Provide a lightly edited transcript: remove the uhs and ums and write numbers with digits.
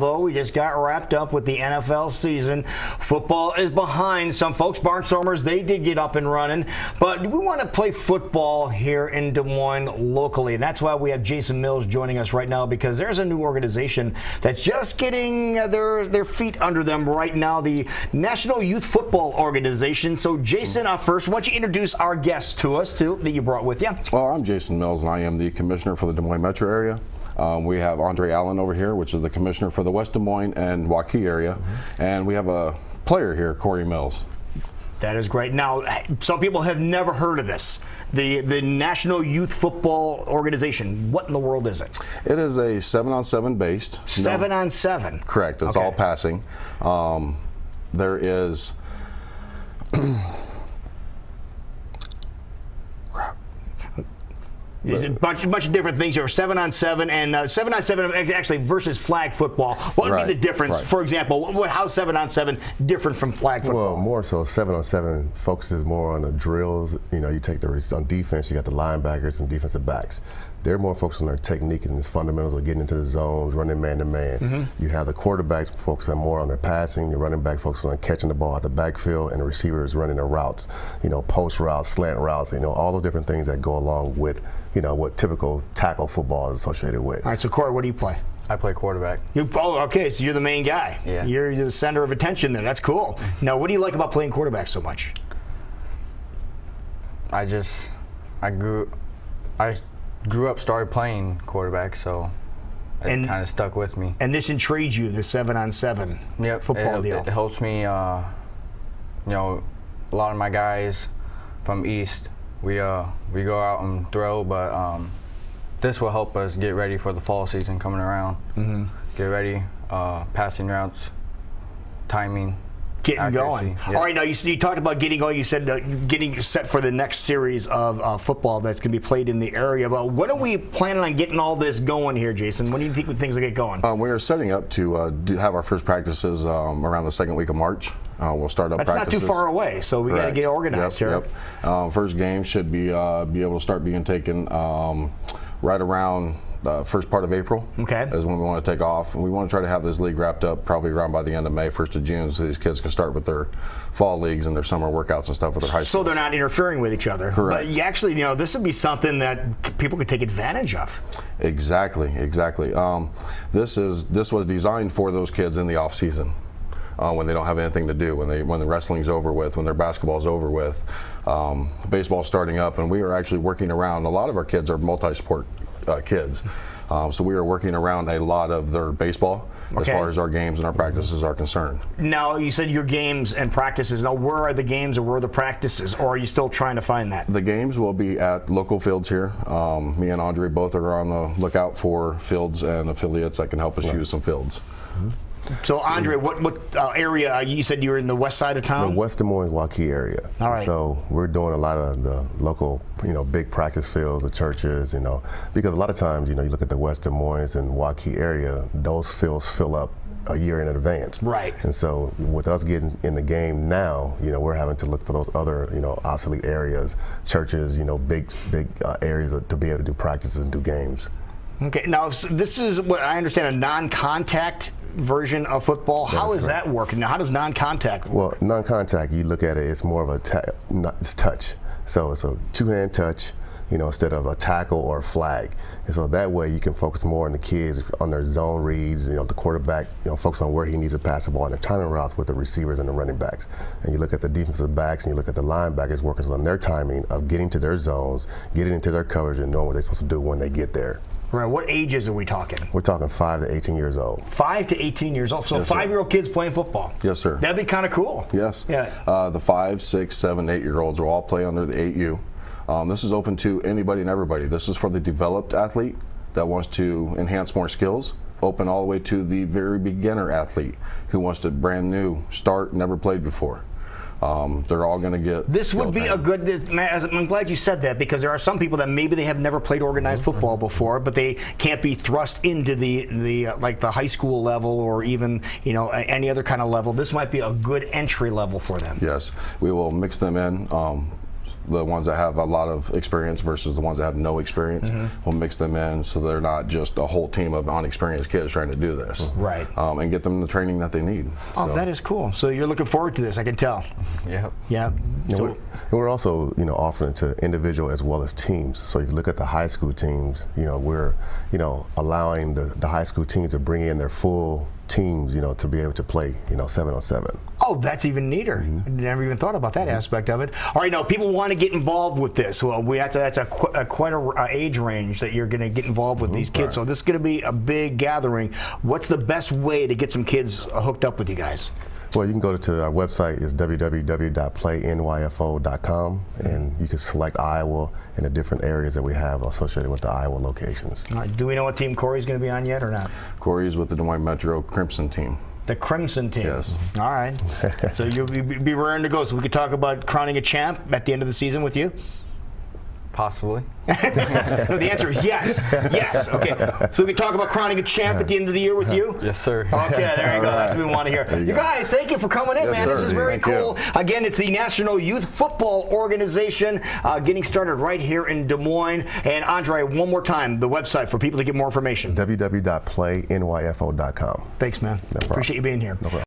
although we just got wrapped up with the NFL season, football is behind some folks. Barnstormers, they did get up and running, but we want to play football here in Des Moines locally. And that's why we have Jason Mills joining us right now, because there's a new organization that's just getting their feet under them right now, the National Youth Football Organization. So Jason, first, why don't you introduce our guests to us, too, that you brought with you? Well, I'm Jason Mills, and I am the commissioner for the Des Moines metro area. We have Andre Allen over here, which is the commissioner for the West Des Moines and Waukee area. And we have a player here, Corey Mills. That is great. Now, some people have never heard of this. The National Youth Football Organization. What in the world is it? It is a 7-on-7 based. 7-on-7? Correct. It's all passing. There is... There's a bunch of different things here. 7-on-7 and 7-on-7 actually versus flag football. What would be the difference? Right. For example, how's 7-on-7 different from flag football? Well, more so 7-on-7 focuses more on the drills. You know, you take on defense, you got the linebackers and defensive backs. They're more focused on their technique and the fundamentals of getting into the zones, running man-to-man. You have the quarterbacks focusing more on their passing, your running back focusing on catching the ball at the backfield, and the receivers running their routes, you know, post routes, slant routes, you know, all the different things that go along with, you know, what typical tackle football is associated with. All right, so Corey, what do you play? I play quarterback. Okay, so you're the main guy. Yeah. You're the center of attention there. That's cool. Now, what do you like about playing quarterback so much? I grew up, started playing quarterback, so it kind of stuck with me. And this intrigues you, the 7-on-7 football deal? It helps me, you know, a lot of my guys from East, we go out and throw, but this will help us get ready for the fall season coming around. Get ready, passing routes, timing. Getting accuracy. Going. Yeah. All right, now you talked about getting going. You said getting set for the next series of football that's going to be played in the area. But when are we planning on getting all this going here, Jason? When do you think things will get going? We are setting up to have our first practices around the second week of March. We'll start up practices. That's not too far away, so we got to get organized here. First game should be able to start being taken right around the first part of April. Okay. Is when we want to take off. And we want to try to have this league wrapped up probably around by the end of May, 1st of June, so these kids can start with their fall leagues and their summer workouts and stuff with their high school. So they're not interfering with each other. Correct. But actually, you know, this would be something that people could take advantage of. Exactly. This was designed for those kids in the off season. When they don't have anything to do, when the wrestling's over with, when their basketball's over with, baseball's starting up, and we are actually working around. A lot of our kids are multi-sport kids, so we are working around a lot of their baseball as far as our games and our practices are concerned. Now, you said your games and practices. Now, where are the games or where are the practices, or are you still trying to find that? The games will be at local fields here. Me and Andre both are on the lookout for fields and affiliates that can help us use some fields. So, Andre, what area? You said you were in the west side of town? The West Des Moines, Waukee area. All right. So we're doing a lot of the local, you know, big practice fields, the churches, you know, because a lot of times, you know, you look at the West Des Moines and Waukee area, those fields fill up a year in advance. Right. And so with us getting in the game now, you know, we're having to look for those other, you know, obsolete areas, churches, you know, big areas to be able to do practices and do games. Okay. Now, this is what I understand, a non-contact version of football. How is that working? Now, how does non-contact work? Well, non-contact, you look at it, it's more of it's touch. So it's a two-hand touch, you know, instead of a tackle or a flag. And so that way you can focus more on the kids, on their zone reads, you know, the quarterback, you know, focus on where he needs to pass the ball and their timing routes with the receivers and the running backs. And you look at the defensive backs and you look at the linebackers working on their timing of getting to their zones, getting into their coverage and knowing what they're supposed to do when they get there. Right. What ages are we talking? We're talking 5 to 18 years old. 5 to 18 years old. So yes, 5-year-old kids playing football. Yes, sir. That'd be kind of cool. Yes. Yeah. The 5, 6, 7, 8-year-olds will all play under the 8U. This is open to anybody and everybody. This is for the developed athlete that wants to enhance more skills. Open all the way to the very beginner athlete who wants to brand new start, never played before. They're all going to get. This would be a good. I'm glad you said that, because there are some people that maybe they have never played organized football before, but they can't be thrust into the like the high school level or even, you know, any other kind of level. This might be a good entry level for them. Yes, we will mix them in. the ones that have a lot of experience versus the ones that have no experience. We'll mix them in so they're not just a whole team of unexperienced kids trying to do this. Right. And get them the training that they need. Oh, that is cool. So you're looking forward to this, I can tell. Yep. Yeah. So, we're also, offering it to individual as well as teams. So if you look at the high school teams, we're, allowing the high school teams to bring in their full teams, to be able to play, 7-on-7. oh, that's even neater. I never even thought about that aspect of it. All right, now people want to get involved with this. Well, that's quite a age range that you're going to get involved with these kids. So this is going to be a big gathering. What's the best way to get some kids hooked up with you guys? Well, you can go to our website is www.playnyfo.com, and you can select Iowa and the different areas that we have associated with the Iowa locations. All right, do we know what team Corey's going to be on yet or not? Corey's with the Des Moines Metro Crimson team. The Crimson team. Yes. All right. So you'll be raring to go. So we could talk about crowning a champ at the end of the season with you? Possibly. No, the answer is yes. Yes. Okay. So we can talk about crowning a champ at the end of the year with you? Yes, sir. Okay, there you go. That's what we want to hear. You guys, thank you for coming in, Yes, man. This sir. is very Thank you. cool. Again, it's the National Youth Football Organization getting started right here in Des Moines. And Andre, one more time, the website for people to get more information. www.playnyfo.com. Thanks, man. problem. Appreciate you being here. No problem.